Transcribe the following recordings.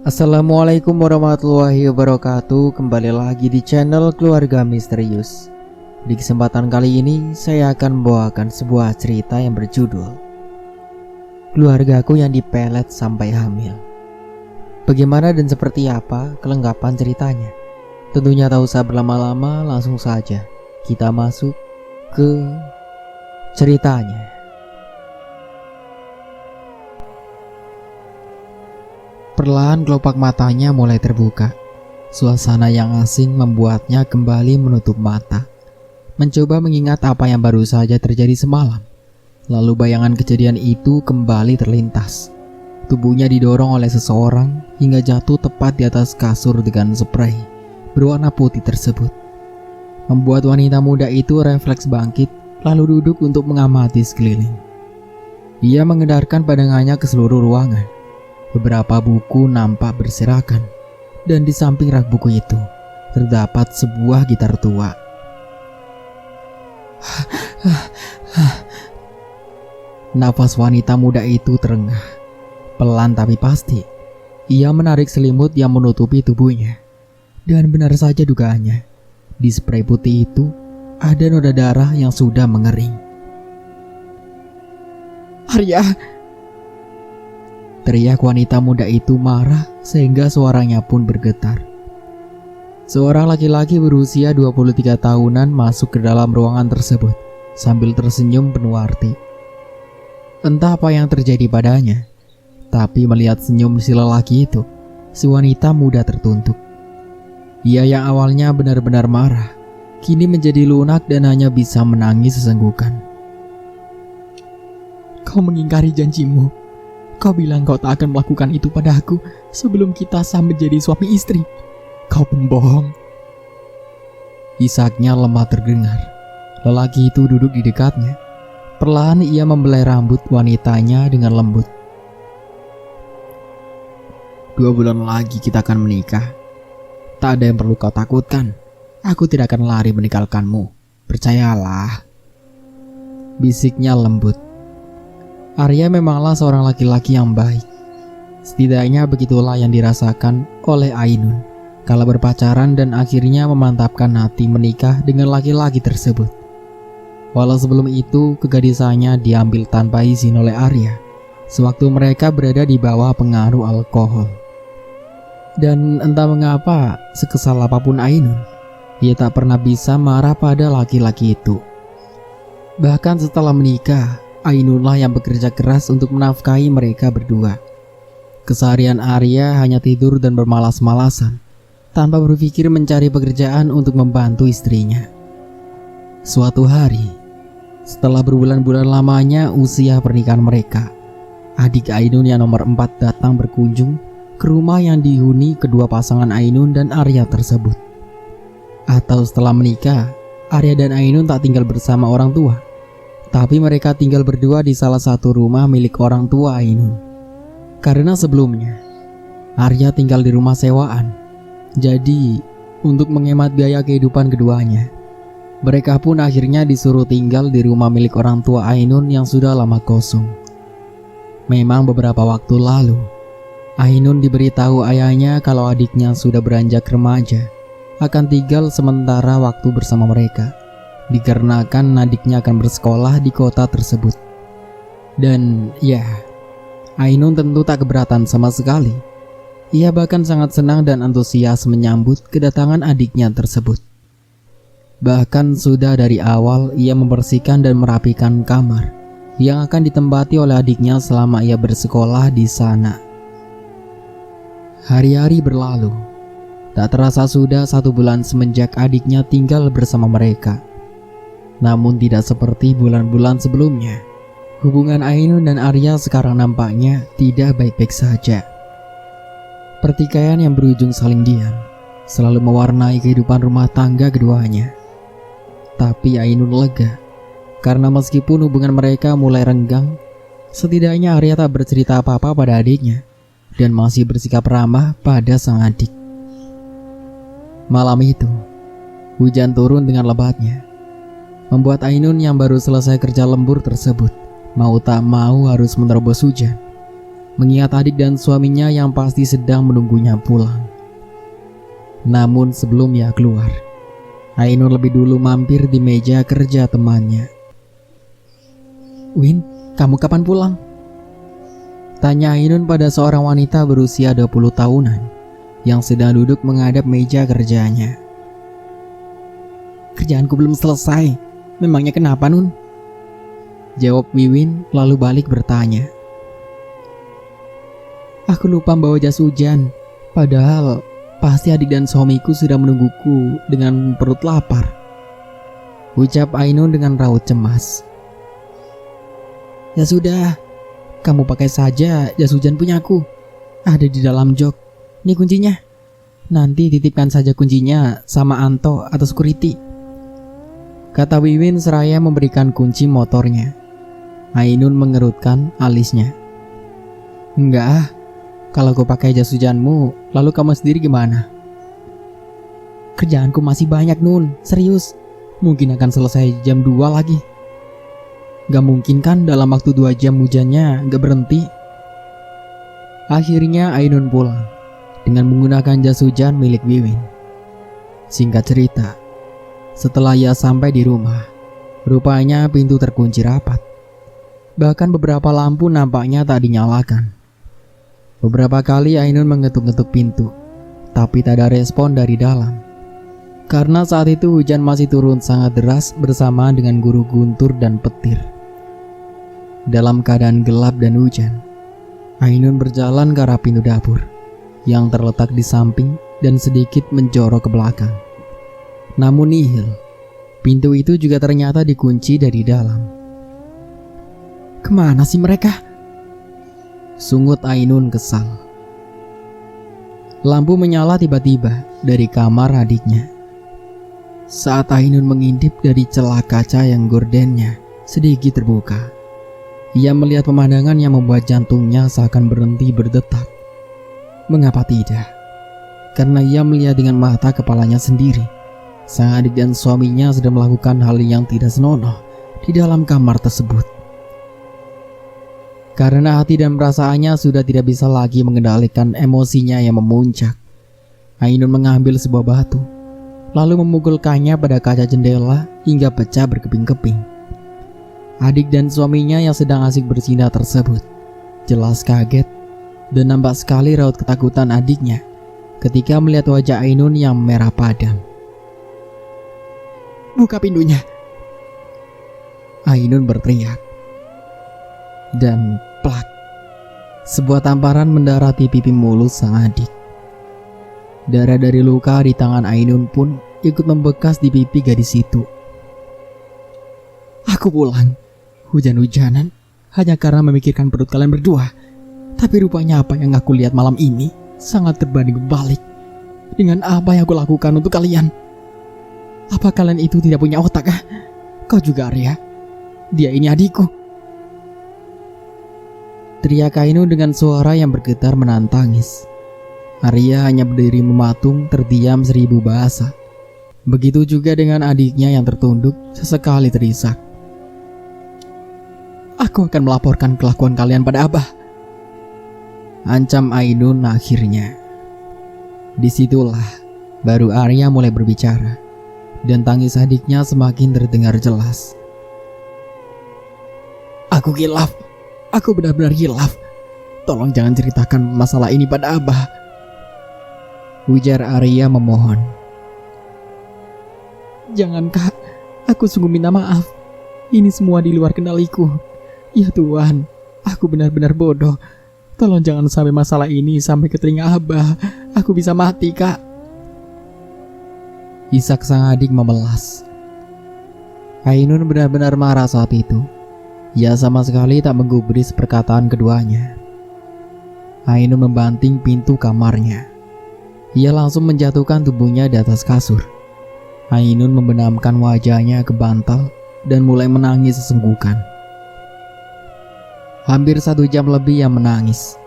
Assalamualaikum warahmatullahi wabarakatuh. Kembali lagi di channel Keluarga Misterius. Di kesempatan kali ini saya akan membawakan sebuah cerita yang berjudul Keluargaku yang dipelet sampai hamil. Bagaimana dan seperti apa kelengkapan ceritanya? Tentunya tak usah berlama-lama, langsung saja kita masuk ke ceritanya. Perlahan kelopak matanya mulai terbuka. Suasana yang asing membuatnya kembali menutup mata, mencoba mengingat apa yang baru saja terjadi semalam. Lalu bayangan kejadian itu kembali terlintas. Tubuhnya didorong oleh seseorang hingga jatuh tepat di atas kasur dengan spray berwarna putih tersebut. Membuat wanita muda itu refleks bangkit, lalu duduk untuk mengamati sekeliling. Ia mengedarkan pandangannya ke seluruh ruangan. Beberapa buku nampak berserakan, dan di samping rak buku itu terdapat sebuah gitar tua. Nafas wanita muda itu terengah, pelan tapi pasti. Ia menarik selimut yang menutupi tubuhnya, dan benar saja dugaannya. Di spray putih itu ada noda darah yang sudah mengering. "Arya!" teriak wanita muda itu marah sehingga suaranya pun bergetar. Seorang laki-laki berusia 23 tahunan masuk ke dalam ruangan tersebut sambil tersenyum penuh arti. Entah apa yang terjadi padanya, tapi melihat senyum si lelaki itu, si wanita muda tertuntuk. Ia yang awalnya benar-benar marah, kini menjadi lunak dan hanya bisa menangis sesenggukan. "Kau mengingkari janjimu. Kau bilang kau tak akan melakukan itu pada aku sebelum kita sah menjadi suami istri. Kau pembohong." Isaknya lemah terdengar. Lelaki itu duduk di dekatnya. Perlahan ia membelai rambut wanitanya dengan lembut. "2 bulan lagi kita akan menikah. Tak ada yang perlu kau takutkan. Aku tidak akan lari meninggalkanmu. Percayalah," bisiknya lembut. Arya memanglah seorang laki-laki yang baik. Setidaknya begitulah yang dirasakan oleh Ainun kala berpacaran dan akhirnya memantapkan hati menikah dengan laki-laki tersebut. Walau sebelum itu kegadisannya diambil tanpa izin oleh Arya sewaktu mereka berada di bawah pengaruh alkohol. Dan entah mengapa, sekesal apapun Ainun, ia tak pernah bisa marah pada laki-laki itu. Bahkan setelah menikah, Ainunlah yang bekerja keras untuk menafkahi mereka berdua. Keseharian Arya hanya tidur dan bermalas-malasan, tanpa berpikir mencari pekerjaan untuk membantu istrinya. Suatu hari, setelah berbulan-bulan lamanya usia pernikahan mereka, adik Ainun yang nomor 4 datang berkunjung ke rumah yang dihuni kedua pasangan Ainun dan Arya tersebut. Atau setelah menikah, Arya dan Ainun tak tinggal bersama orang tua, tapi mereka tinggal berdua di salah satu rumah milik orang tua Ainun. Karena sebelumnya Arya tinggal di rumah sewaan, jadi untuk menghemat biaya kehidupan keduanya, mereka pun akhirnya disuruh tinggal di rumah milik orang tua Ainun yang sudah lama kosong. Memang beberapa waktu lalu Ainun diberitahu ayahnya kalau adiknya sudah beranjak remaja akan tinggal sementara waktu bersama mereka, dikarenakan adiknya akan bersekolah di kota tersebut. Dan ya, Ainun tentu tak keberatan sama sekali. Ia bahkan sangat senang dan antusias menyambut kedatangan adiknya tersebut. Bahkan sudah dari awal ia membersihkan dan merapikan kamar yang akan ditempati oleh adiknya selama ia bersekolah di sana. Hari-hari berlalu. Tak terasa sudah 1 bulan semenjak adiknya tinggal bersama mereka. Namun tidak seperti bulan-bulan sebelumnya. Hubungan Ainun dan Arya sekarang nampaknya tidak baik-baik saja. Pertikaian yang berujung saling diam selalu mewarnai kehidupan rumah tangga keduanya. Tapi Ainun lega, karena meskipun hubungan mereka mulai renggang, setidaknya Arya tak bercerita apa-apa pada adiknya dan masih bersikap ramah pada sang adik. Malam itu, hujan turun dengan lebatnya, membuat Ainun yang baru selesai kerja lembur tersebut mau tak mau harus menerobos hujan. mengingat adik dan suaminya yang pasti sedang menunggunya pulang. Namun sebelum ia keluar, Ainun lebih dulu mampir di meja kerja temannya. "Win, kamu kapan pulang?" tanya Ainun pada seorang wanita berusia 20 tahunan yang sedang duduk menghadap meja kerjanya. "Kerjaanku belum selesai. Memangnya kenapa, Nun?" jawab Wiwin lalu balik bertanya. "Aku lupa bawa jas hujan. Padahal pasti adik dan suamiku sudah menungguku dengan perut lapar," ucap Ainun dengan raut cemas. "Ya sudah, kamu pakai saja jas hujan punyaku. Ada di dalam jok. Ini kuncinya. Nanti titipkan saja kuncinya sama Anto atau security," kata Wiwin seraya memberikan kunci motornya. Ainun mengerutkan alisnya. "Enggak ah, kalau aku pakai jas hujanmu, lalu kamu sendiri gimana?" "Kerjaanku masih banyak, Nun, serius. Mungkin akan selesai jam 2 lagi." "Gak mungkin kan dalam waktu 2 jam hujannya gak berhenti?" Akhirnya Ainun pulang dengan menggunakan jas hujan milik Wiwin. Singkat cerita, setelah ia sampai di rumah, rupanya pintu terkunci rapat. Bahkan beberapa lampu nampaknya tak dinyalakan. Beberapa kali Ainun mengetuk-ngetuk pintu, tapi tak ada respon dari dalam. Karena saat itu hujan masih turun sangat deras bersamaan dengan guru guntur dan petir. Dalam keadaan gelap dan hujan, Ainun berjalan ke arah pintu dapur yang terletak di samping dan sedikit menjorok ke belakang. Namun nihil, pintu itu juga ternyata dikunci dari dalam. "Kemana sih mereka?" sungut Ainun kesal. Lampu menyala tiba-tiba dari kamar adiknya. Saat Ainun mengintip dari celah kaca yang gordennya sedikit terbuka, ia melihat pemandangan yang membuat jantungnya seakan berhenti berdetak. Mengapa tidak? Karena ia melihat dengan mata kepalanya sendiri. Sang adik dan suaminya sedang melakukan hal yang tidak senonoh di dalam kamar tersebut. Karena hati dan perasaannya sudah tidak bisa lagi mengendalikan emosinya yang memuncak, Ainun mengambil sebuah batu, lalu memukulkannya pada kaca jendela hingga pecah berkeping-keping. Adik dan suaminya yang sedang asik bersindah tersebut jelas kaget dan nampak sekali raut ketakutan adiknya ketika melihat wajah Ainun yang merah padam. "Buka pintunya!" Ainun berteriak. Dan plak, sebuah tamparan mendarati pipi mulus sang adik. Darah dari luka di tangan Ainun pun ikut membekas di pipi gadis itu. "Aku pulang hujan-hujanan hanya karena memikirkan perut kalian berdua. Tapi rupanya apa yang aku lihat malam ini sangat terbanding balik dengan apa yang aku lakukan untuk kalian. Apa kalian itu tidak punya otak ah? Kau juga, Arya. Dia ini adikku." teriak Ainun dengan suara yang bergetar menahan tangis. Arya hanya berdiri mematung terdiam 1000 bahasa. Begitu juga dengan adiknya yang tertunduk sesekali terisak. "Aku akan melaporkan kelakuan kalian pada Abah," ancam Ainun akhirnya. Disitulah baru Arya mulai berbicara dan tangis adiknya semakin terdengar jelas. "Aku khilaf. Aku benar-benar hilaf. Tolong jangan ceritakan masalah ini pada Abah," ujar Arya memohon. "Jangan Kak, aku sungguh minta maaf. Ini semua di luar kendaliku. Ya Tuhan, aku benar-benar bodoh. Tolong jangan sampai masalah ini sampai ke telinga Abah. Aku bisa mati Kak." Isak sang adik memelas. Ainun benar-benar marah saat itu. Ia sama sekali tak menggubris perkataan keduanya. Ainun membanting pintu kamarnya. Ia langsung menjatuhkan tubuhnya di atas kasur. Ainun membenamkan wajahnya ke bantal dan mulai menangis sesenggukan. Hampir 1 jam lebih ia menangis,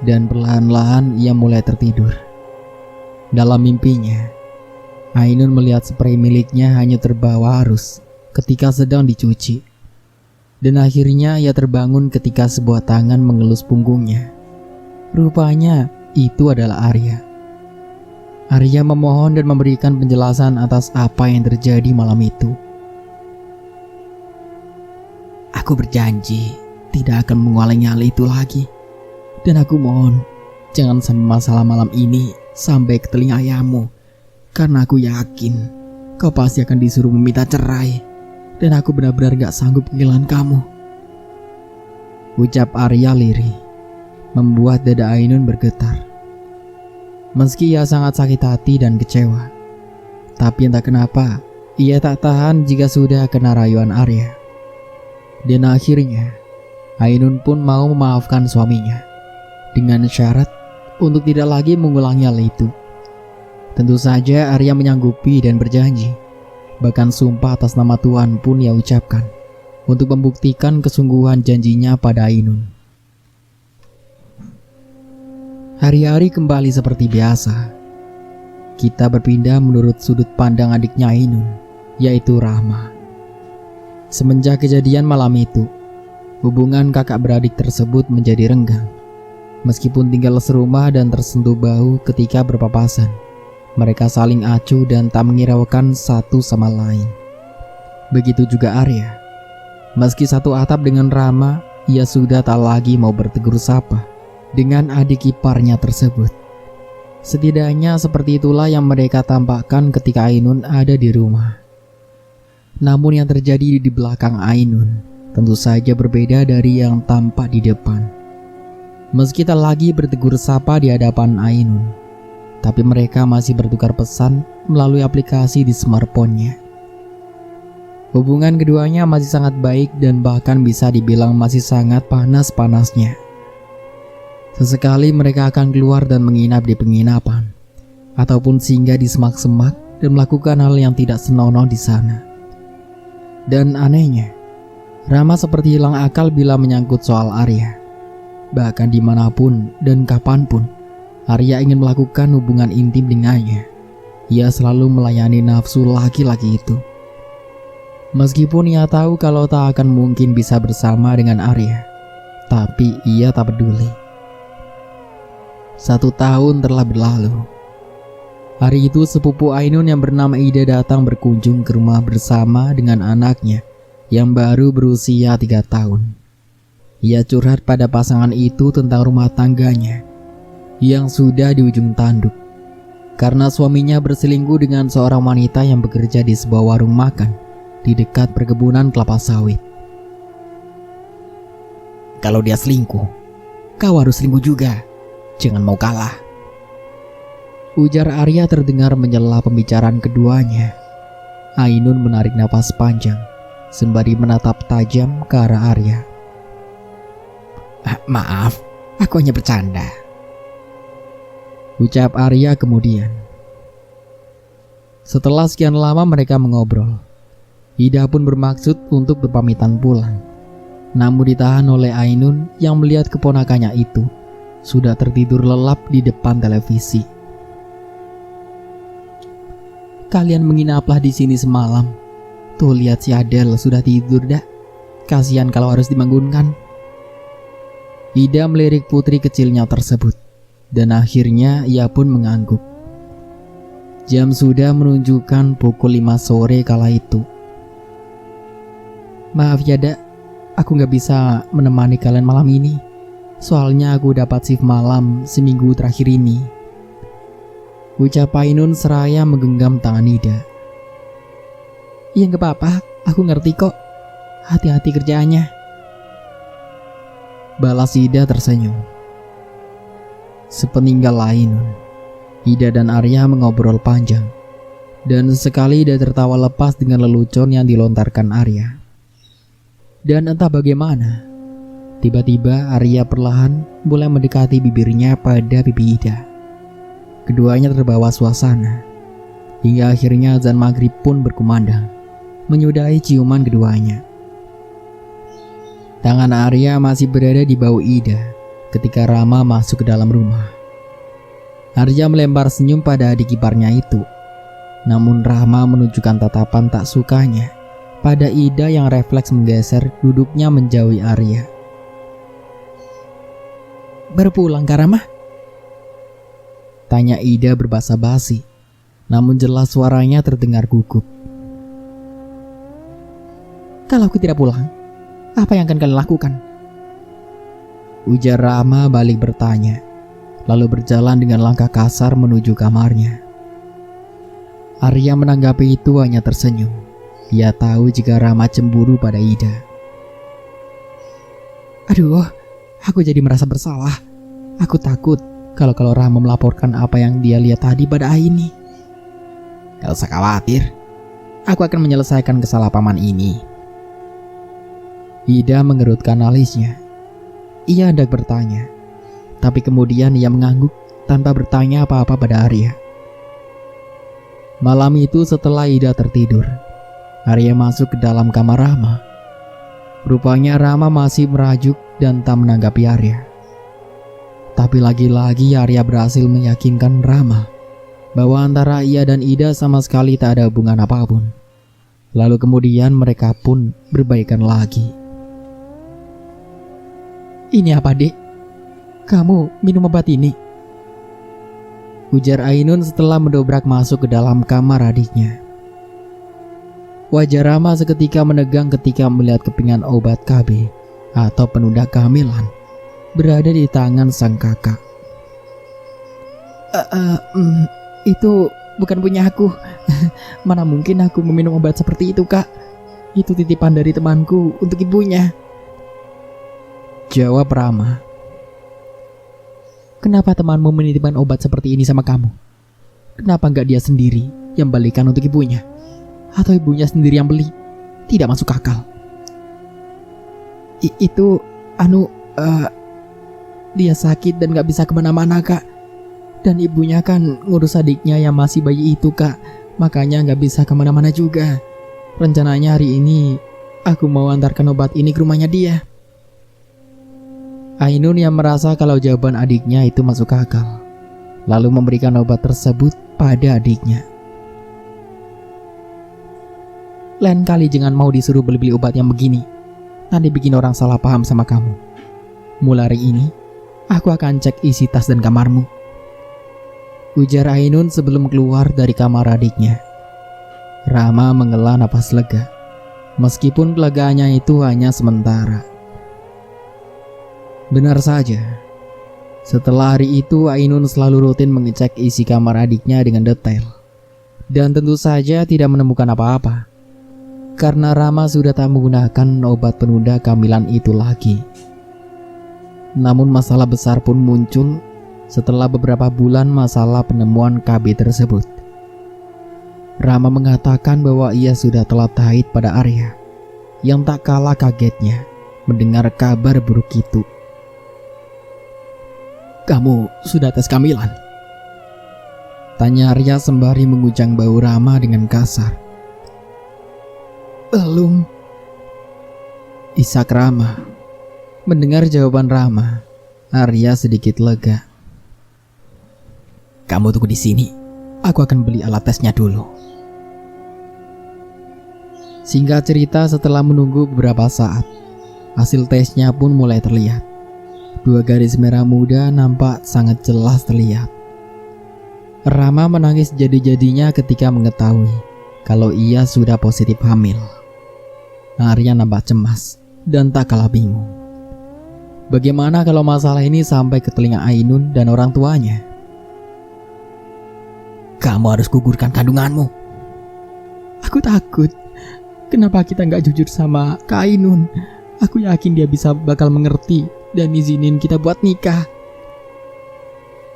dan perlahan-lahan ia mulai tertidur. Dalam mimpinya, Ainun melihat spray miliknya hanya terbawa arus ketika sedang dicuci. Dan akhirnya ia terbangun ketika sebuah tangan mengelus punggungnya Rupanya itu adalah Arya. Arya memohon dan memberikan penjelasan atas apa yang terjadi malam itu. Aku berjanji tidak akan mengulangi hal itu lagi. Dan aku mohon, jangan sampai masalah malam ini sampai ke telinga ayahmu. Karena aku yakin kau pasti akan disuruh meminta cerai. Dan aku benar-benar gak sanggup kehilangan kamu. Ucap Arya lirih, membuat dada Ainun bergetar. Meski ia sangat sakit hati dan kecewa, tapi entah kenapa ia tak tahan jika sudah kena rayuan Arya. Dan akhirnya Ainun pun mau memaafkan suaminya dengan syarat untuk tidak lagi mengulangi hal itu. Tentu saja Arya menyanggupi dan berjanji, bahkan sumpah atas nama Tuhan pun ia ucapkan untuk membuktikan kesungguhan janjinya pada Ainun. Hari-hari kembali seperti biasa. Kita berpindah menurut sudut pandang adiknya Ainun, yaitu Rahma. Semenjak kejadian malam itu, hubungan kakak beradik tersebut menjadi renggang. Meskipun tinggal serumah dan tersentuh bahu ketika berpapasan, mereka saling acuh dan tak menghiraukan satu sama lain. Begitu juga Arya. Meski satu atap dengan Rahma, ia sudah tak lagi mau bertegur sapa dengan adik iparnya tersebut. Setidaknya seperti itulah yang mereka tampakkan ketika Ainun ada di rumah. Namun yang terjadi di belakang Ainun tentu saja berbeda dari yang tampak di depan. Meski tak lagi bertegur sapa di hadapan Ainun, tapi mereka masih bertukar pesan melalui aplikasi di smartphone-nya. Hubungan keduanya masih sangat baik dan bahkan bisa dibilang masih sangat panas-panasnya. Sesekali mereka akan keluar dan menginap di penginapan, ataupun singgah di semak-semak dan melakukan hal yang tidak senonoh di sana. Dan anehnya, Rama seperti hilang akal bila menyangkut soal Arya. Bahkan dimanapun dan kapanpun Arya ingin melakukan hubungan intim dengannya, ia selalu melayani nafsu laki-laki itu. Meskipun ia tahu kalau tak akan mungkin bisa bersama dengan Arya, tapi ia tak peduli. 1 tahun telah berlalu. Hari itu sepupu Ainun yang bernama Ida datang berkunjung ke rumah bersama dengan anaknya yang baru berusia 3 tahun. Ia curhat pada pasangan itu tentang rumah tangganya yang sudah di ujung tanduk karena suaminya berselingkuh dengan seorang wanita yang bekerja di sebuah warung makan di dekat perkebunan kelapa sawit. Kalau dia selingkuh, kau harus selingkuh juga. Jangan mau kalah, ujar Arya terdengar menyela pembicaraan keduanya. Ainun menarik napas panjang sembari menatap tajam ke arah Arya. Maaf, aku hanya bercanda, ucap Arya kemudian. Setelah sekian lama mereka mengobrol, Ida pun bermaksud untuk berpamitan pulang, namun ditahan oleh Ainun yang melihat keponakannya itu sudah tertidur lelap di depan televisi. Kalian menginaplah di sini semalam. Tuh lihat si Adel sudah tidur dah. Kasihan kalau harus dibangunkan. Ida melirik putri kecilnya tersebut, dan akhirnya ia pun mengangguk. Jam sudah menunjukkan pukul 5 sore kala itu. Maaf ya Dak, aku gak bisa menemani kalian malam ini. Soalnya aku dapat shift malam seminggu terakhir ini, ucap Ainun seraya menggenggam tangan Ida. Ya gak apa-apa, aku ngerti kok. Hati-hati kerjaannya, balas Ida tersenyum. Sepeninggal Ainun, Ida dan Arya mengobrol panjang, dan sekali Ida tertawa lepas dengan lelucon yang dilontarkan Arya. Dan entah bagaimana, tiba-tiba Arya perlahan mulai mendekati bibirnya pada pipi Ida. Keduanya terbawa suasana, hingga akhirnya azan maghrib pun berkumandang, menyudahi ciuman keduanya. Tangan Arya masih berada di bahu Ida ketika Rama masuk ke dalam rumah. Arya melempar senyum pada adik iparnya itu, namun Rama menunjukkan tatapan tak sukanya pada Ida yang refleks menggeser duduknya menjauhi Arya. Baru pulang Kak Rama? Tanya Ida berbahasa basi, namun jelas suaranya terdengar gugup. Kalau aku tidak pulang, apa yang akan kalian lakukan? Ujar Rama balik bertanya, lalu berjalan dengan langkah kasar menuju kamarnya. Arya menanggapi itu hanya tersenyum. Ia tahu jika Rama cemburu pada Ida. Aduh, aku jadi merasa bersalah. Aku takut kalau Rama melaporkan apa yang dia lihat tadi pada Aini. Gak usah khawatir, aku akan menyelesaikan kesalahpahaman ini. Ida mengerutkan alisnya. Ia hendak bertanya, tapi kemudian ia mengangguk tanpa bertanya apa-apa pada Arya. Malam itu setelah Ida tertidur, Arya masuk ke dalam kamar Rama. Rupanya Rama masih merajuk dan tak menanggapi Arya. Tapi lagi-lagi Arya berhasil meyakinkan Rama bahwa antara ia dan Ida sama sekali tak ada hubungan apapun. Lalu kemudian mereka pun berbaikan lagi. Ini apa, Dek? Kamu minum obat ini? Ujar Ainun setelah mendobrak masuk ke dalam kamar adiknya. Wajah Rama seketika menegang ketika melihat kepingan obat KB atau penunda kehamilan berada di tangan sang kakak. Itu bukan punya aku. Mana mungkin aku meminum obat seperti itu, Kak? Itu titipan dari temanku untuk ibunya. Jawab Rama. Kenapa temanmu menitipkan obat seperti ini sama kamu? Kenapa enggak dia sendiri yang balikan untuk ibunya? Atau ibunya sendiri yang beli? Tidak masuk akal. Dia sakit dan gak bisa kemana-mana, Kak. Dan ibunya kan ngurus adiknya yang masih bayi itu, Kak. Makanya gak bisa kemana-mana juga. Rencananya hari ini aku mau antarkan obat ini ke rumahnya dia. Ainun yang merasa kalau jawaban adiknya itu masuk akal, lalu memberikan obat tersebut pada adiknya. Lain kali jangan mau disuruh beli-beli obat yang begini. Nanti bikin orang salah paham sama kamu. Mulai hari ini aku akan cek isi tas dan kamarmu. Ujar Ainun sebelum keluar dari kamar adiknya. Rama menghela napas lega, meskipun kelegaannya itu hanya sementara. Benar saja, setelah hari itu Ainun selalu rutin mengecek isi kamar adiknya dengan detail. Dan tentu saja tidak menemukan apa-apa, karena Rama sudah tak menggunakan obat penunda kehamilan itu lagi. Namun masalah besar pun muncul setelah beberapa bulan masalah penemuan KB tersebut. Rama mengatakan bahwa ia sudah telat haid pada Arya, yang tak kalah kagetnya mendengar kabar buruk itu. Kamu sudah tes kehamilan? Tanya Arya sembari mengujang bau Rama dengan kasar. Belum. Isak Rama. Mendengar jawaban Rama, Arya sedikit lega. Kamu tunggu di sini. Aku akan beli alat tesnya dulu. Singkat cerita, setelah menunggu beberapa saat, hasil tesnya pun mulai terlihat. 2 garis merah muda nampak sangat jelas terlihat. Rama menangis jadi-jadinya ketika mengetahui kalau ia sudah positif hamil. Arya nampak cemas dan tak kalah bingung. Bagaimana kalau masalah ini sampai ke telinga Ainun dan orang tuanya? Kamu harus gugurkan kandunganmu. Aku takut. Kenapa kita nggak jujur sama Kak Ainun? Aku yakin dia bakal mengerti dan izinin kita buat nikah.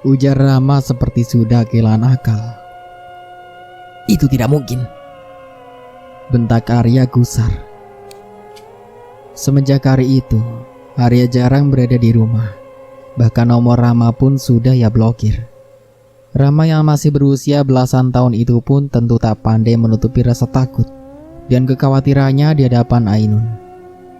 Ujar Rama seperti sudah kehilangan akal. Itu tidak mungkin. Bentak Arya gusar. Semenjak hari itu, Arya jarang berada di rumah. Bahkan nomor Rama pun sudah ia blokir. Rama yang masih berusia belasan tahun itu pun tentu tak pandai menutupi rasa takut dan kekhawatirannya di hadapan Ainun.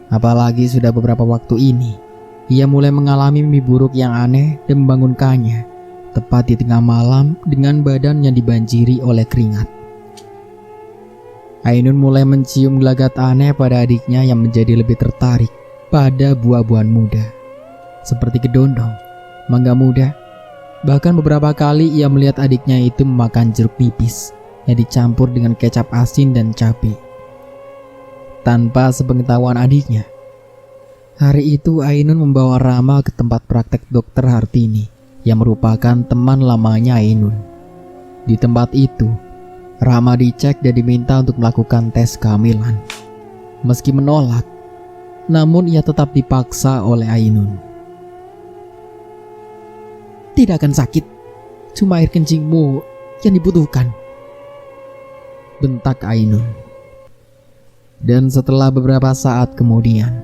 Apalagi sudah beberapa waktu ini, ia mulai mengalami mimpi buruk yang aneh dan membangunkannya tepat di tengah malam dengan badan yang dibanjiri oleh keringat. Ainun mulai mencium gelagat aneh pada adiknya yang menjadi lebih tertarik pada buah-buahan muda, seperti kedondong mangga muda. Bahkan beberapa kali ia melihat adiknya itu memakan jeruk nipis yang dicampur dengan kecap asin dan cabai. Tanpa sepengetahuan adiknya, hari itu Ainun membawa Rama ke tempat praktek dokter Hartini yang merupakan teman lamanya Ainun. Di tempat itu, Rama dicek dan diminta untuk melakukan tes kehamilan. Meski menolak, namun ia tetap dipaksa oleh Ainun. "Tidak akan sakit, cuma air kencingmu yang dibutuhkan," bentak Ainun. Dan setelah beberapa saat kemudian,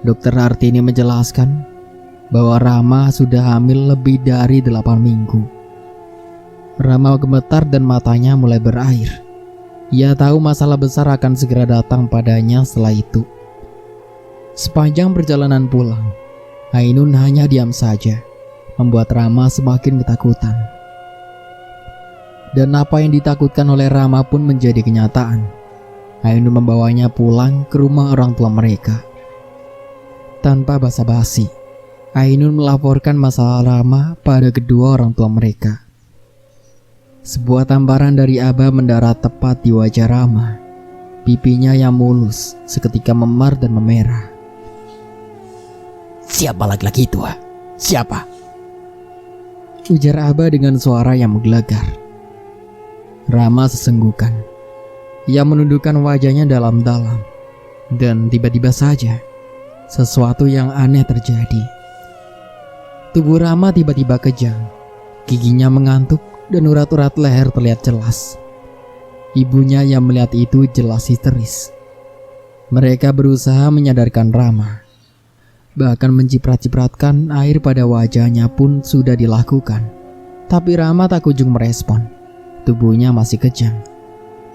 Dokter Hartini menjelaskan bahwa Rama sudah hamil lebih dari 8 minggu. Rama gemetar dan matanya mulai berair. Ia tahu masalah besar akan segera datang padanya setelah itu. Sepanjang perjalanan pulang, Ainun hanya diam saja, membuat Rama semakin ketakutan. Dan apa yang ditakutkan oleh Rama pun menjadi kenyataan. Ainun membawanya pulang ke rumah orang tua mereka. Tanpa basa-basi, Ainun melaporkan masalah Rama pada kedua orang tua mereka. Sebuah tamparan dari Abah mendarat tepat di wajah Rama. Pipinya yang mulus seketika memar dan memerah. "Siapa laki-laki itu? Siapa?" ujar Abah dengan suara yang menggelegar. Rama sesenggukan. Ia menundukkan wajahnya dalam-dalam. Dan tiba-tiba saja, sesuatu yang aneh terjadi. Tubuh Rama tiba-tiba kejang. Giginya mengantuk dan urat-urat leher terlihat jelas. Ibunya yang melihat itu jelas histeris. Mereka berusaha menyadarkan Rama. Bahkan menciprat-cipratkan air pada wajahnya pun sudah dilakukan. Tapi Rama tak kunjung merespon. Tubuhnya masih kejang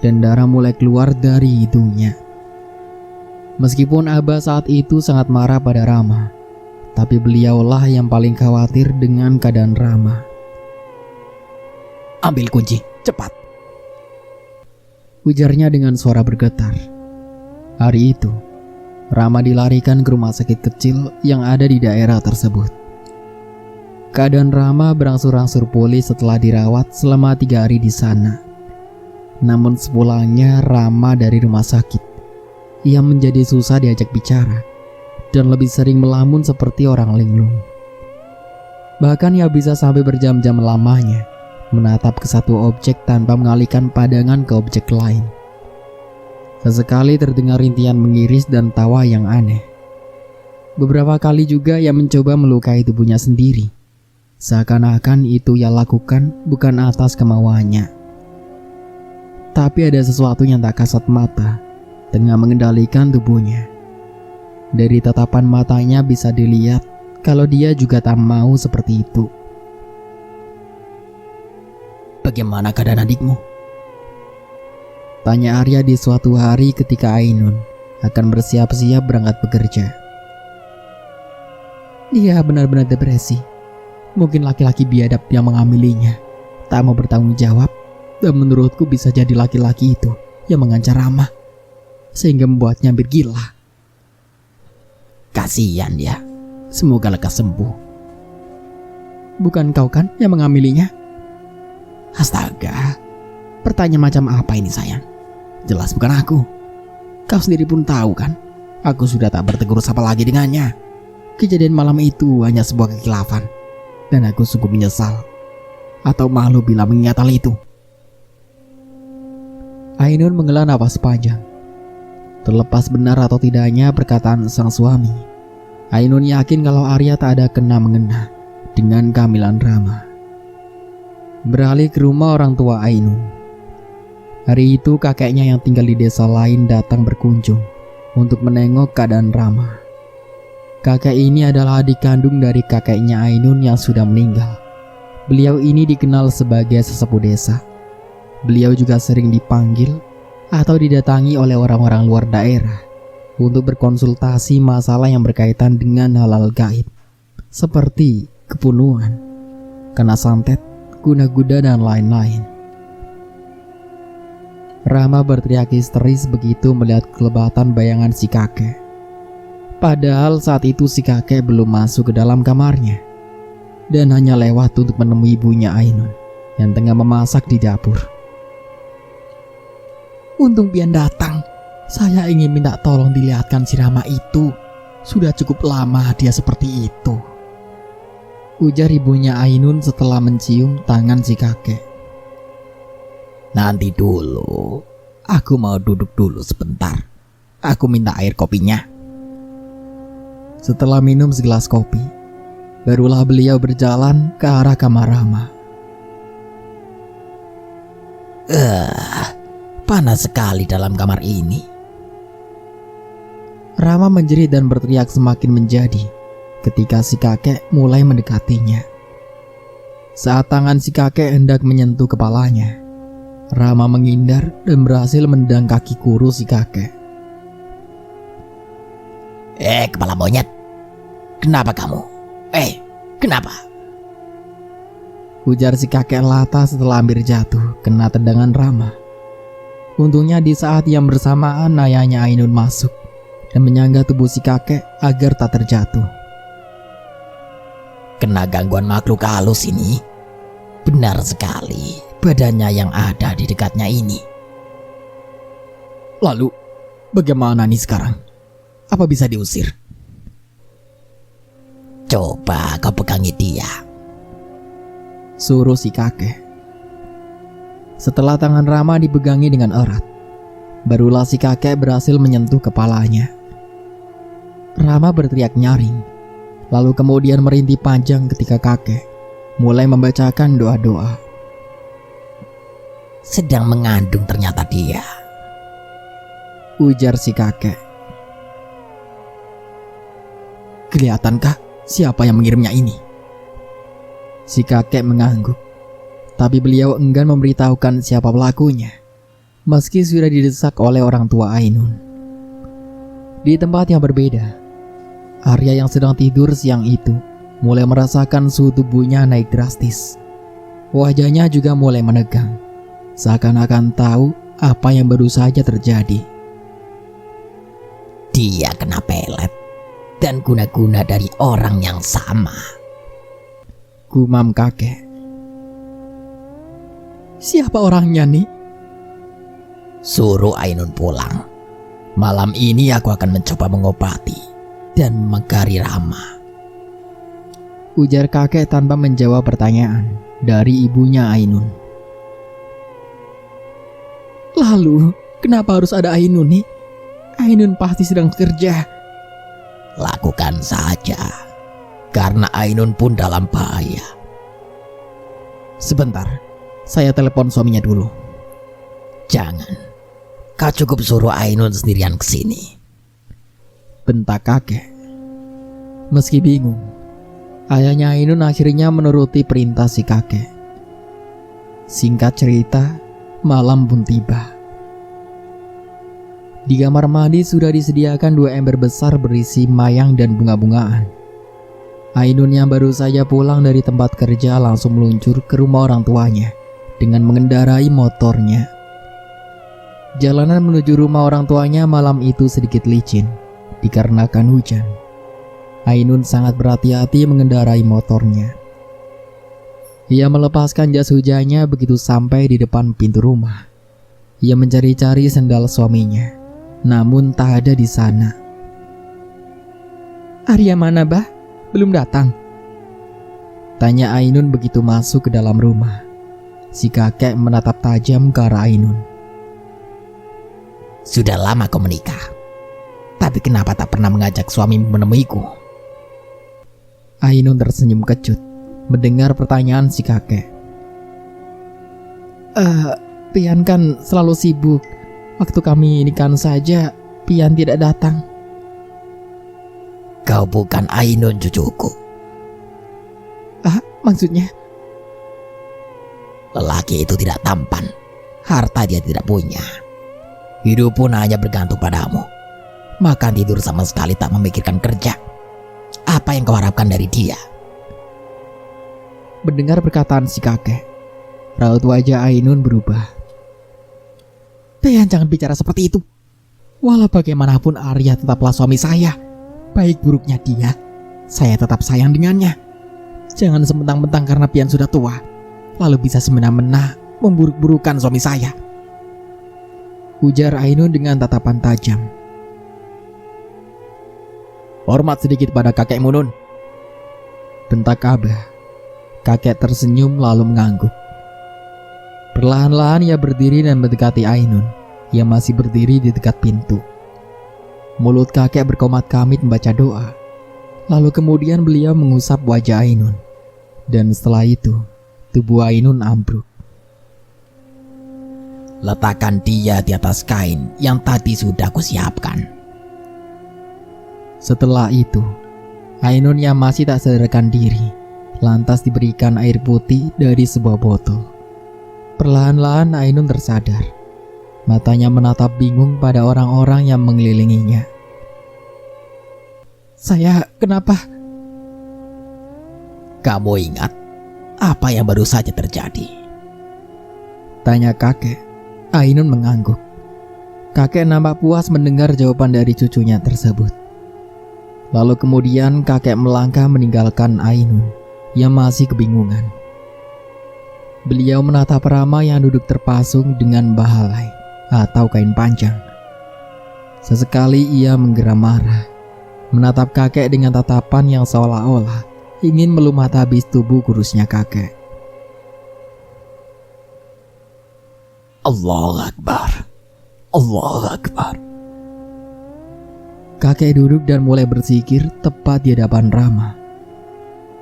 dan darah mulai keluar dari hidungnya. Meskipun Abah saat itu sangat marah pada Rama, tapi beliaulah yang paling khawatir dengan keadaan Rama. "Ambil kunci, cepat!" ujarnya dengan suara bergetar. Hari itu, Rama dilarikan ke rumah sakit kecil yang ada di daerah tersebut. Keadaan Rama berangsur-angsur pulih setelah dirawat selama 3 hari di sana. Namun sepulangnya Rama dari rumah sakit, ia menjadi susah diajak bicara dan lebih sering melamun seperti orang linglung. Bahkan ia bisa sampai berjam-jam lamanya menatap ke satu objek tanpa mengalihkan pandangan ke objek lain. Sesekali terdengar rintihan mengiris dan tawa yang aneh. Beberapa kali juga ia mencoba melukai tubuhnya sendiri, seakan-akan itu ia lakukan bukan atas kemauannya. Tapi ada sesuatu yang tak kasat mata tengah mengendalikan tubuhnya. Dari tatapan matanya bisa dilihat kalau dia juga tak mau seperti itu. "Bagaimana keadaan adikmu?" tanya Arya di suatu hari ketika Ainun akan bersiap-siap berangkat bekerja. "Dia benar-benar depresi. Mungkin laki-laki biadab yang mengamilinya tak mau bertanggung jawab, dan menurutku bisa jadi laki-laki itu yang mengancam Rama, sehingga membuatnya hampir gila." "Kasihan dia. Semoga lekas sembuh." "Bukan kau kan yang mengamilinya?" "Astaga, pertanyaan macam apa ini sayang? Jelas bukan aku. Kau sendiri pun tahu kan, aku sudah tak bertegur sapa lagi dengannya. Kejadian malam itu hanya sebuah kekhilafan, dan aku sungguh menyesal. Atau malu bila mengingat hal itu." Ainun menghela napas panjang. Terlepas benar atau tidaknya perkataan sang suami, Ainun yakin kalau Arya tak ada kena-mengena dengan kehamilan Rama. Beralih ke rumah orang tua Ainun. Hari itu kakeknya yang tinggal di desa lain datang berkunjung untuk menengok keadaan Rama. Kakek ini adalah adik kandung dari kakeknya Ainun yang sudah meninggal. Beliau ini dikenal sebagai sesepuh desa. Beliau juga sering dipanggil atau didatangi oleh orang-orang luar daerah untuk berkonsultasi masalah yang berkaitan dengan hal-hal gaib, seperti kebunuhan, kena santet, guna kuda, dan lain-lain. Rama berteriak histeris begitu melihat kelebatan bayangan si kakek. Padahal saat itu si kakek belum masuk ke dalam kamarnya. dan hanya lewat untuk menemui ibunya Ainun yang tengah memasak di dapur. Untung Pian datang. Saya ingin minta tolong dilihatkan si Rama itu. Sudah cukup lama dia seperti itu, ujar ibunya Ainun setelah mencium tangan si kakek. Nanti dulu, aku mau duduk dulu sebentar. Aku minta air kopinya. Setelah minum segelas kopi, barulah beliau berjalan ke arah kamar Rama. Panas sekali dalam kamar ini. Rama menjerit dan berteriak semakin menjadi ketika si kakek mulai mendekatinya. Saat tangan si kakek hendak menyentuh kepalanya, Rama menghindar dan berhasil menendang kaki kurus si kakek. Kepala monyet. Kenapa kamu? Kenapa? Ujar si kakek lata setelah hampir jatuh kena tendangan Rama. Untungnya di saat yang bersamaan ayahnya Ainun masuk dan menyangga tubuh si kakek agar tak terjatuh. Kena gangguan makhluk halus ini. Benar sekali, badannya yang ada di dekatnya ini. Lalu, bagaimana nih sekarang? Apa bisa diusir? Coba kau pegangi dia, suruh si kakek. Setelah tangan Rama dipegangi dengan erat, barulah si kakek berhasil menyentuh kepalanya. Rama berteriak nyaring, lalu kemudian merintih panjang ketika kakek mulai membacakan doa-doa. Sedang mengandung ternyata dia, ujar si kakek. Kelihatankah siapa yang mengirimnya ini? Si kakek mengangguk, tapi beliau enggan memberitahukan siapa pelakunya, meski sudah didesak oleh orang tua Ainun. Di tempat yang berbeda, Arya yang sedang tidur siang itu mulai merasakan suhu tubuhnya naik drastis. Wajahnya juga mulai menegang, seakan-akan tahu apa yang baru saja terjadi. Dia kena pelet dan guna-guna dari orang yang sama, gumam kakek. Siapa orangnya nih? Suruh Ainun pulang. Malam ini aku akan mencoba mengobati dan memegari Rama, ujar kakek tanpa menjawab pertanyaan dari ibunya Ainun. Lalu, kenapa harus ada Ainun nih? Ainun pasti sedang bekerja. Lakukan saja, karena Ainun pun dalam bahaya. Sebentar, saya telepon suaminya dulu. Jangan, kau cukup suruh Ainun sendirian ke sini, bentak kakek. Meski bingung, ayahnya Ainun akhirnya menuruti perintah si kakek. Singkat cerita, malam pun tiba. Di kamar mandi sudah disediakan 2 ember besar berisi mayang dan bunga-bungaan. Ainun yang baru saja pulang dari tempat kerja langsung meluncur ke rumah orang tuanya dengan mengendarai motornya. Jalanan menuju rumah orang tuanya malam itu sedikit licin dikarenakan hujan. Ainun sangat berhati-hati mengendarai motornya. Ia melepaskan jas hujannya begitu sampai di depan pintu rumah. Ia mencari-cari sendal suaminya, namun tak ada di sana. Arya mana, Bah? Belum datang? Tanya Ainun begitu masuk ke dalam rumah. Si kakek menatap tajam ke arah Ainun. Sudah lama kau menikah, tapi kenapa tak pernah mengajak suami menemuiku? Ainun tersenyum kecut mendengar pertanyaan si kakek. Pian kan selalu sibuk. Waktu kami nikahan saja, Pian tidak datang. Kau bukan Ainun cucuku. Maksudnya? Lelaki itu tidak tampan. Harta dia tidak punya. Hidup pun hanya bergantung padamu. Makan tidur sama sekali tak memikirkan kerja. Apa yang kau harapkan dari dia? Mendengar perkataan si kakek, raut wajah Ainun berubah. Pian jangan bicara seperti itu. Walau bagaimanapun Arya tetaplah suami saya. Baik buruknya dia, saya tetap sayang dengannya. Jangan sementang-mentang karena pian sudah tua, lalu bisa semena-mena memburuk-burukan suami saya. Ujar Ainun dengan tatapan tajam. Hormat sedikit pada kakekmu, Nun. Bentak Abah. Kakek tersenyum lalu mengangguk. Perlahan-lahan ia berdiri dan mendekati Ainun yang masih berdiri di dekat pintu. Mulut kakek berkomat-kamit membaca doa. Lalu kemudian beliau mengusap wajah Ainun. Dan setelah itu, tubuh Ainun ambruk. Letakkan dia di atas kain yang tadi sudah kusiapkan. Setelah itu, Ainun yang masih tak sadarkan diri lantas diberikan air putih dari sebuah botol. Perlahan-lahan Ainun tersadar. Matanya menatap bingung pada orang-orang yang mengelilinginya. Saya kenapa? Kamu ingat apa yang baru saja terjadi? Tanya kakek. Ainun mengangguk. Kakek nampak puas mendengar jawaban dari cucunya tersebut. Lalu kemudian kakek melangkah meninggalkan Ainun yang masih kebingungan. Beliau menatap Rama yang duduk terpasung dengan bahalai atau kain panjang. Sesekali ia menggeram marah, menatap kakek dengan tatapan yang seolah-olah ingin melumat habis tubuh kurusnya kakek. Allahu Akbar, Allahu Akbar. Kakek duduk dan mulai berzikir tepat di hadapan Rama.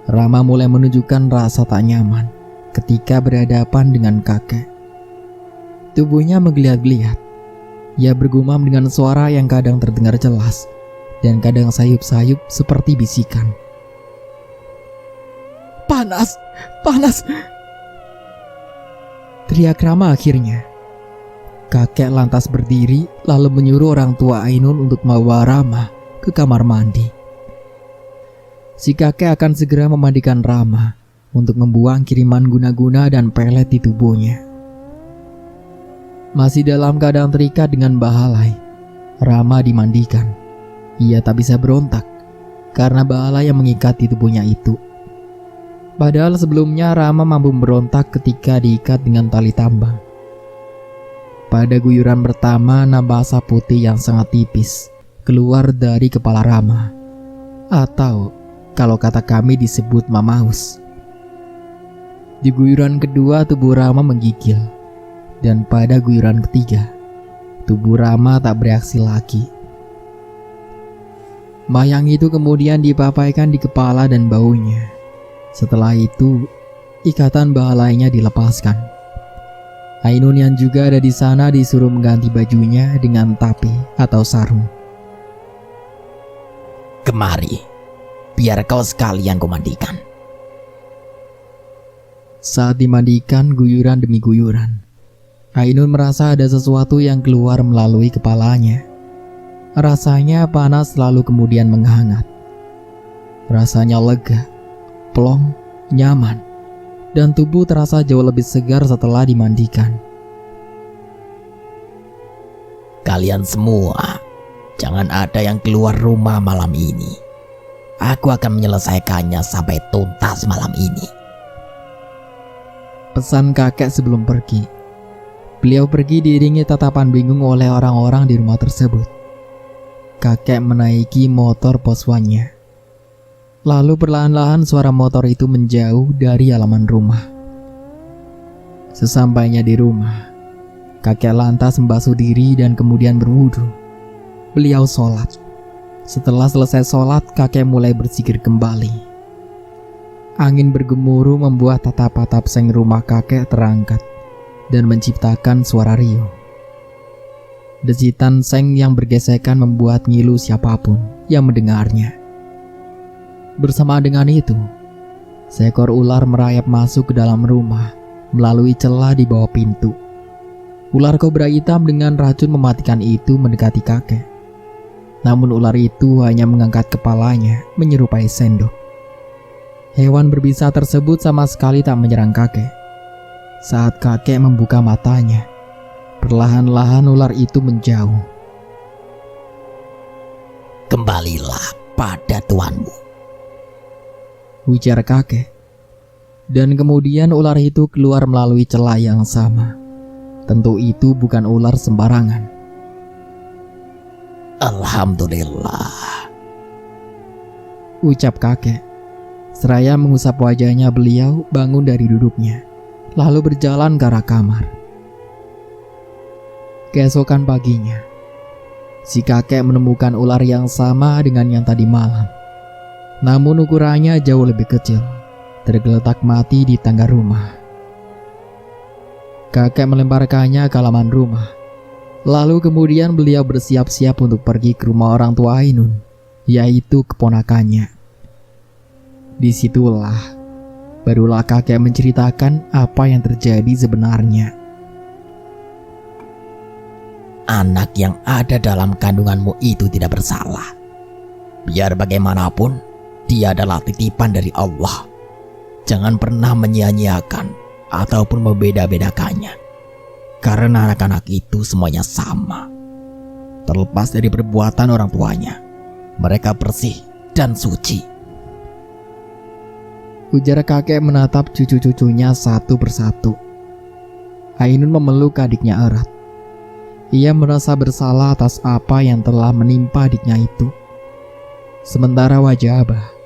Rama mulai menunjukkan rasa tak nyaman ketika berhadapan dengan kakek. Tubuhnya menggeliat-geliat. Ia bergumam dengan suara yang kadang terdengar jelas dan kadang sayup-sayup seperti bisikan. Panas, panas. Teriak Rama akhirnya. Kakek lantas berdiri lalu menyuruh orang tua Ainun untuk membawa Rama ke kamar mandi. Si kakek akan segera memandikan Rama untuk membuang kiriman guna-guna dan pelet di tubuhnya. Masih dalam keadaan terikat dengan bahalai, Rama dimandikan. Ia tak bisa berontak karena bahalai yang mengikat di tubuhnya itu. Padahal sebelumnya Rama mampu berontak ketika diikat dengan tali tambang. Pada guyuran pertama, nampak asap putih yang sangat tipis keluar dari kepala Rama, atau kalau kata kami disebut mamaus. Di guyuran kedua, tubuh Rama menggigil, dan pada guyuran ketiga, tubuh Rama tak bereaksi lagi. Mayang itu kemudian dipapaikan di kepala dan baunya. Setelah itu, ikatan bahalainya dilepaskan. Ainun yang juga ada di sana disuruh mengganti bajunya dengan tapi atau sarung. Kemari, biar kau sekalian kumandikan. Saat dimandikan guyuran demi guyuran, Ainun merasa ada sesuatu yang keluar melalui kepalanya. Rasanya panas lalu kemudian menghangat. Rasanya lega, plong, nyaman. Dan tubuh terasa jauh lebih segar setelah dimandikan. Kalian semua, jangan ada yang keluar rumah malam ini. Aku akan menyelesaikannya sampai tuntas malam ini. Pesan kakek sebelum pergi. Beliau pergi diiringi tatapan bingung oleh orang-orang di rumah tersebut. Kakek menaiki motor poswannya. Lalu perlahan-lahan suara motor itu menjauh dari halaman rumah. Sesampainya di rumah, kakek lantas membasuh diri dan kemudian berwudu. Beliau sholat. Setelah selesai sholat, kakek mulai berzikir kembali. Angin bergemuruh membuat atap-atap seng rumah kakek terangkat dan menciptakan suara riuh. Desitan seng yang bergesekan membuat ngilu siapapun yang mendengarnya. Bersama dengan itu, seekor ular merayap masuk ke dalam rumah melalui celah di bawah pintu. Ular kobra hitam dengan racun mematikan itu mendekati kakek. Namun ular itu hanya mengangkat kepalanya menyerupai sendok. Hewan berbisa tersebut sama sekali tak menyerang kakek. Saat kakek membuka matanya, perlahan-lahan ular itu menjauh. Kembalilah pada tuanmu, ujar kakek Dan kemudian ular itu keluar melalui celah yang sama. Tentu itu bukan ular sembarangan. Alhamdulillah, ucap kakek. Seraya mengusap wajahnya, beliau bangun dari duduknya, lalu berjalan ke arah kamar. Keesokan paginya, si kakek menemukan ular yang sama dengan yang tadi malam. Namun ukurannya jauh lebih kecil, tergeletak mati di tangga rumah. Kakek melemparkannya ke halaman rumah. Lalu kemudian beliau bersiap-siap untuk pergi ke rumah orang tua Ainun, yaitu keponakannya. Disitulah barulah kakek menceritakan apa yang terjadi sebenarnya. anak yang ada dalam kandunganmu itu tidak bersalah. Biar bagaimanapun, dia adalah titipan dari Allah. Jangan pernah menyia-nyiakan ataupun membeda-bedakannya. Karena anak-anak itu semuanya sama. Terlepas dari perbuatan orang tuanya, mereka bersih dan suci. Ujar kakek menatap cucu-cucunya satu persatu. Ainun memeluk adiknya erat. Ia merasa bersalah atas apa yang telah menimpa adiknya itu. Sementara wajah Abah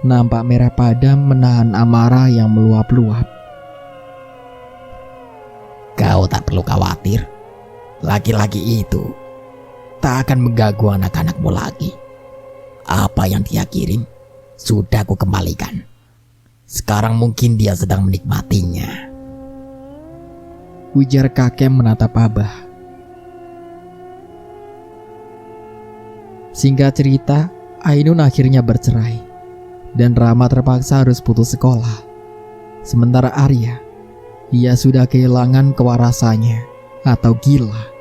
nampak merah padam menahan amarah yang meluap-luap. Kau tak perlu khawatir. Laki-laki itu tak akan mengganggu anak-anakmu lagi. Apa yang dia kirim sudah aku kembalikan. Sekarang mungkin dia sedang menikmatinya. Ujar kakek menatap Abah. Singkat cerita, Ainun akhirnya bercerai dan Rama terpaksa harus putus sekolah. Sementara Arya, ia sudah kehilangan kewarasannya atau gila.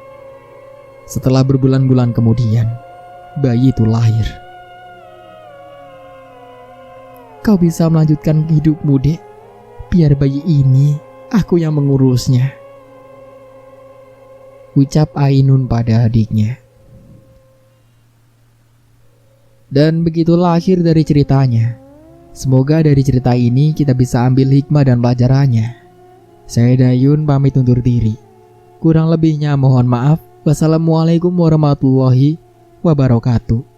Setelah berbulan-bulan kemudian, bayi itu lahir. Kau bisa melanjutkan hidupmu, Dek. Biar bayi ini aku yang mengurusnya. Ucap Ainun pada adiknya. Dan begitulah akhir dari ceritanya. Semoga dari cerita ini kita bisa ambil hikmah dan pelajarannya. Saya Dayun pamit undur diri. Kurang lebihnya mohon maaf. Wassalamualaikum warahmatullahi wabarakatuh.